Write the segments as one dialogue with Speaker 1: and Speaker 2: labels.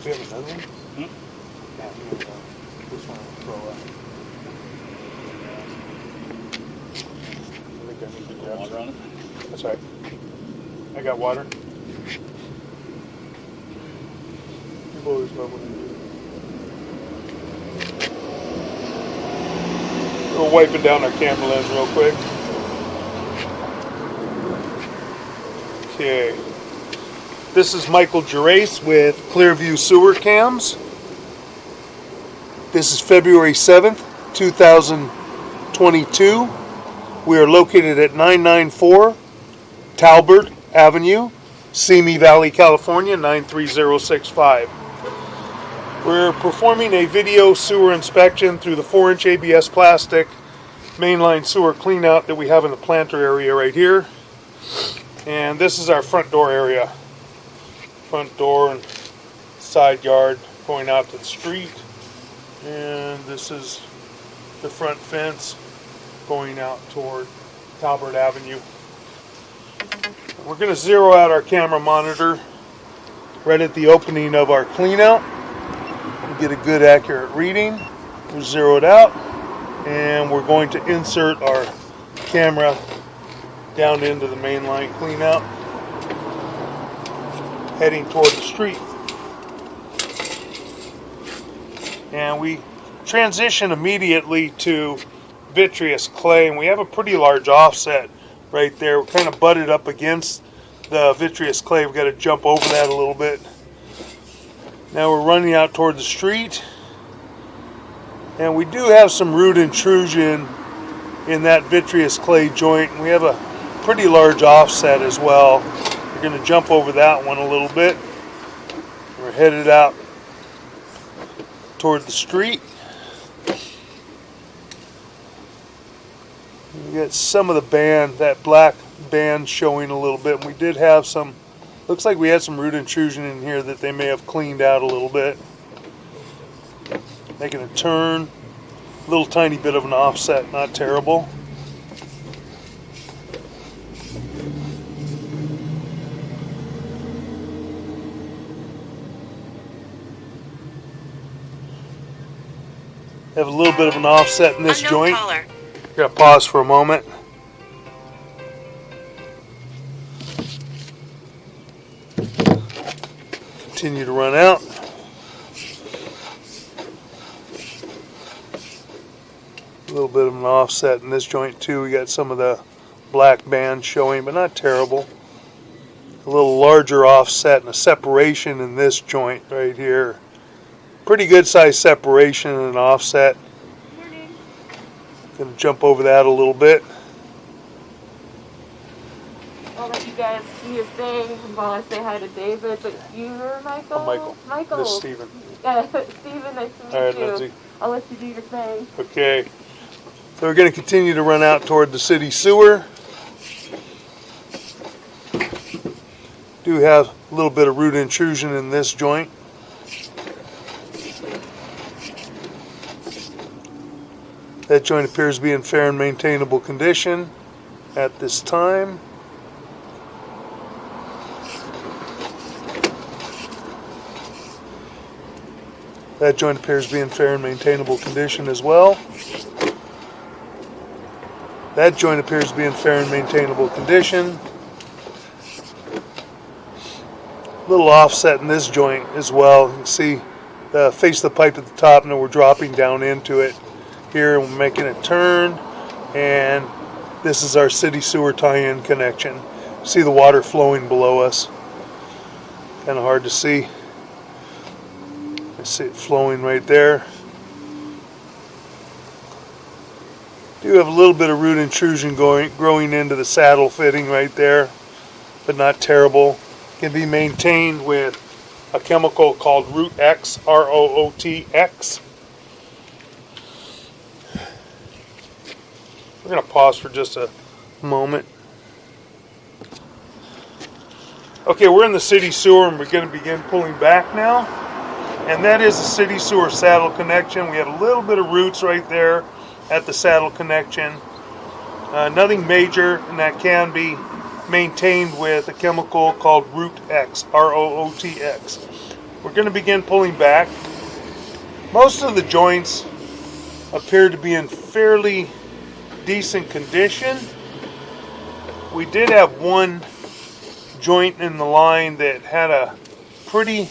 Speaker 1: we have another one?
Speaker 2: Hmm?
Speaker 1: Yeah, we have this one will throw up. I think I need to grab
Speaker 2: Water on it.
Speaker 1: That's right. I got water. People always love when I do. We're wiping down our camera lens real quick. Okay. This is Michael Gerace with Clearview Sewer Cams. This is February 7th, 2022. We are located at 994 Talbert Avenue, Simi Valley, California, 93065. We're performing a video sewer inspection through the 4-inch ABS plastic mainline sewer cleanout that we have in the planter area right here. And this is our front door area. Front door and side yard going out to the street. And this is the front fence going out toward Talbert Avenue. We're going to zero out our camera monitor right at the opening of our cleanout and get a good accurate reading. We'll zero it out and we're going to insert our camera down into the mainline cleanout heading toward the street. And we transition immediately to vitreous clay, and we have a pretty large offset right there. We're kind of butted up against the vitreous clay. We've got to jump over that a little bit. Now we're running out toward the street, and we do have some root intrusion in that vitreous clay joint, and we have a pretty large offset as well. We're going to jump over that one a little bit. We're headed out toward the street. We got some of the band, that black band showing a little bit. And we did have some, looks like we had some root intrusion in here that they may have cleaned out a little bit. Making a turn, a little tiny bit of an offset, not terrible. Have a little bit of an offset in this joint. Gotta pause for a moment. Continue to run out. A little bit of an offset in this joint too. We got some of the black band showing, but not terrible. A little larger offset and a separation in this joint right here. Pretty good size separation and an offset. Going to jump over that a little bit.
Speaker 3: I'll let you guys do your thing while I say hi to David. But you're Michael?
Speaker 1: I'm Michael.
Speaker 3: Michael.
Speaker 1: This is Steven.
Speaker 3: Yeah, Steven, nice to meet
Speaker 1: All right,
Speaker 3: you.
Speaker 1: Lindsay.
Speaker 3: I'll let you do your thing.
Speaker 1: Okay. So we're going to continue to run out toward the city sewer. Do have a little bit of root intrusion in this joint. That joint appears to be in fair and maintainable condition at this time. That joint appears to be in fair and maintainable condition as well. That joint appears to be in fair and maintainable condition. A little offset in this joint as well. You can see the face of the pipe at the top, and then we're dropping down into it. Here we're making a turn, and this is our city sewer tie-in connection. See the water flowing below us. Kind of hard to see. I see it flowing right there. Do have a little bit of root intrusion growing into the saddle fitting right there, but not terrible. Can be maintained with a chemical called Root X, ROOTX. We're going to pause for just a moment. Okay, we're in the city sewer and we're going to begin pulling back now. And that is the city sewer saddle connection. We have a little bit of roots right there at the saddle connection. Nothing major, and that can be maintained with a chemical called Root X, ROOTX. We're going to begin pulling back. Most of the joints appear to be in fairly decent condition. We did have one joint in the line that had a pretty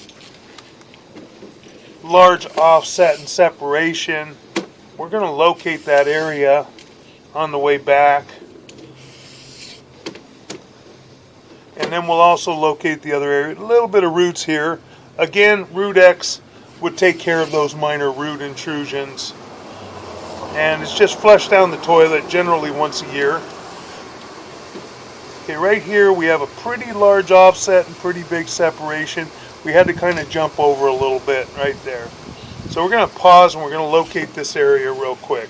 Speaker 1: large offset and separation. We're going to locate that area on the way back. And then we'll also locate the other area. A little bit of roots here. Again, Root X would take care of those minor root intrusions. And it's just flushed down the toilet generally once a year. Okay, right here we have a pretty large offset and pretty big separation. We had to kind of jump over a little bit right there. So we're going to pause and we're going to locate this area real quick.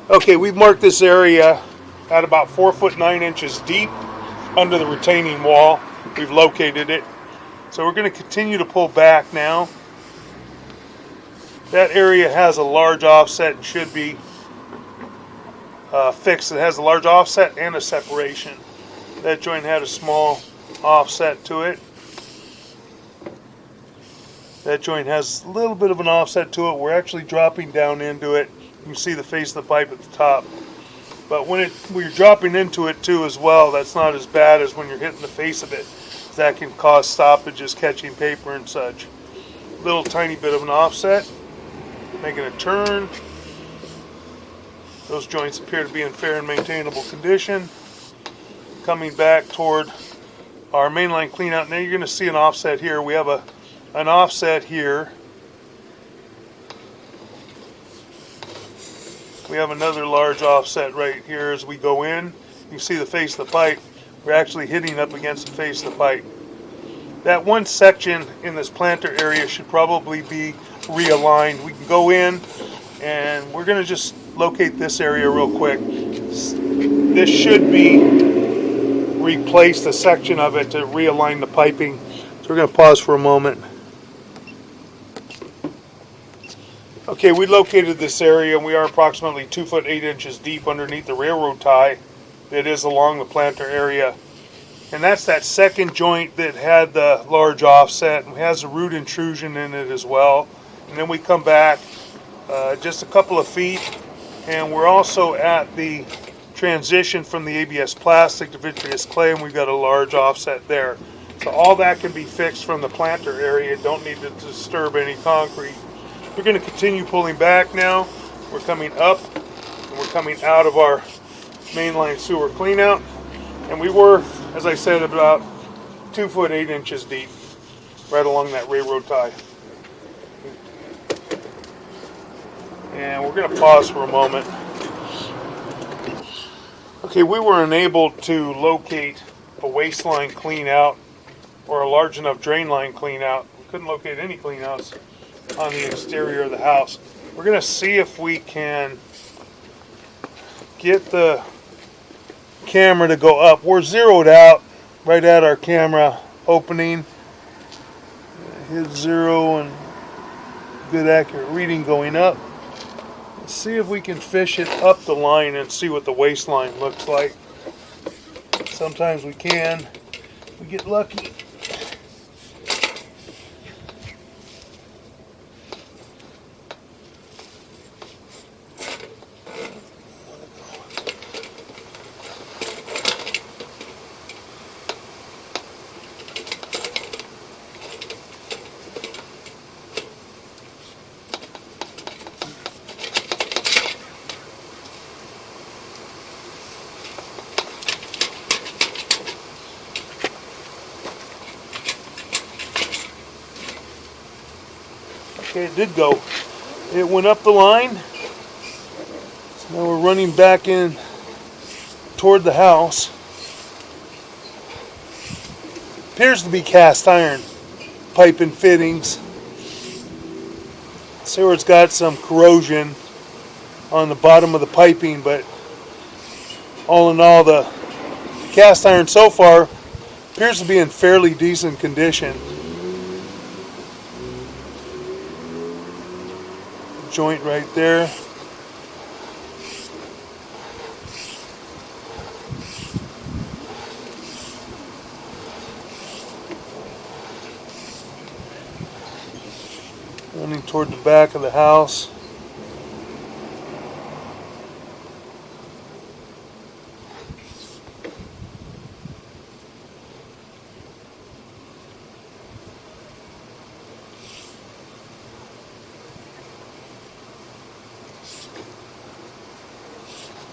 Speaker 1: Okay, we've marked this area at about 4 foot 9 inches deep under the retaining wall. We've located it. So we're going to continue to pull back now. That area has a large offset and should be fixed. It has a large offset and a separation. That joint had a small offset to it. That joint has a little bit of an offset to it. We're actually dropping down into it. You can see the face of the pipe at the top. But when you're dropping into it too as well, that's not as bad as when you're hitting the face of it. That can cause stoppages, catching paper and such. Little tiny bit of an offset. Making a turn. Those joints appear to be in fair and maintainable condition. Coming back toward our mainline cleanout. Now you're going to see an offset here. We have an offset here. We have another large offset right here as we go in. You can see the face of the pipe. We're actually hitting up against the face of the pipe. That one section in this planter area should probably be realigned. We can go in and we're going to just locate this area real quick. This should be replaced, a section of it, to realign the piping. So we're going to pause for a moment. Okay, we located this area and we are approximately 2 foot 8 inches deep underneath the railroad tie that is along the planter area. And that's that second joint that had the large offset and has a root intrusion in it as well. And then we come back just a couple of feet and we're also at the transition from the ABS plastic to vitreous clay, and we've got a large offset there. So all that can be fixed from the planter area. Don't need to disturb any concrete. We're going to continue pulling back now. We're coming up and we're coming out of our mainline sewer cleanout. And we were, as I said, about 2 foot 8 inches deep right along that railroad tie. And we're going to pause for a moment. Okay, we were unable to locate a waistline clean out or a large enough drain line clean out. We couldn't locate any clean outs on the exterior of the house. We're going to see if we can get the camera to go up. We're zeroed out right at our camera opening. Hit zero and good accurate reading going up. Let's see if we can fish it up the line and see what the waistline looks like. Sometimes we can. We get lucky. Okay, it did go. It went up the line. So now we're running back in toward the house. Appears to be cast iron pipe and fittings. See where it's got some corrosion on the bottom of the piping, but all in all, the cast iron so far appears to be in fairly decent condition. Joint right there. running toward the back of the house.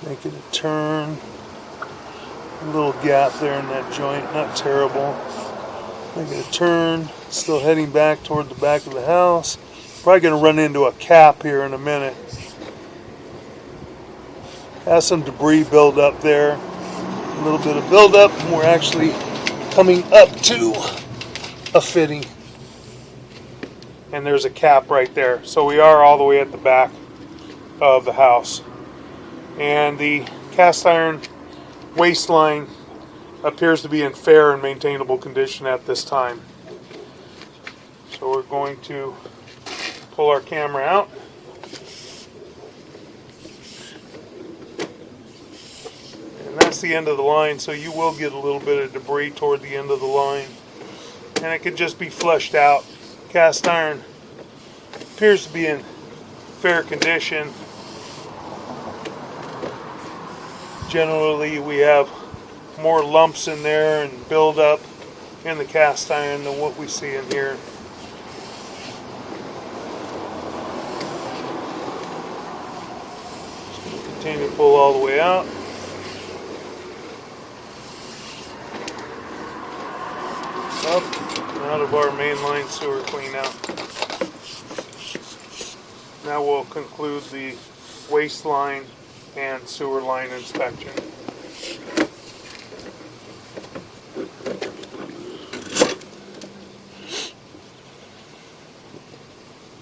Speaker 1: Making a turn. A little gap there in that joint, not terrible. Making a turn, still heading back toward the back of the house. Probably going to run into a cap here in a minute. Has some debris build up there. A little bit of build up, and we're actually coming up to a fitting. And there's a cap right there. So we are all the way at the back of the house. And the cast iron waistline appears to be in fair and maintainable condition at this time. So we're going to pull our camera out. And that's the end of the line, so you will get a little bit of debris toward the end of the line. And it could just be flushed out. Cast iron appears to be in fair condition. Generally, we have more lumps in there and build up in the cast iron than what we see in here. Just going to continue to pull all the way out. Up and out of our mainline sewer clean out. Now we'll conclude the waistline and sewer line inspection.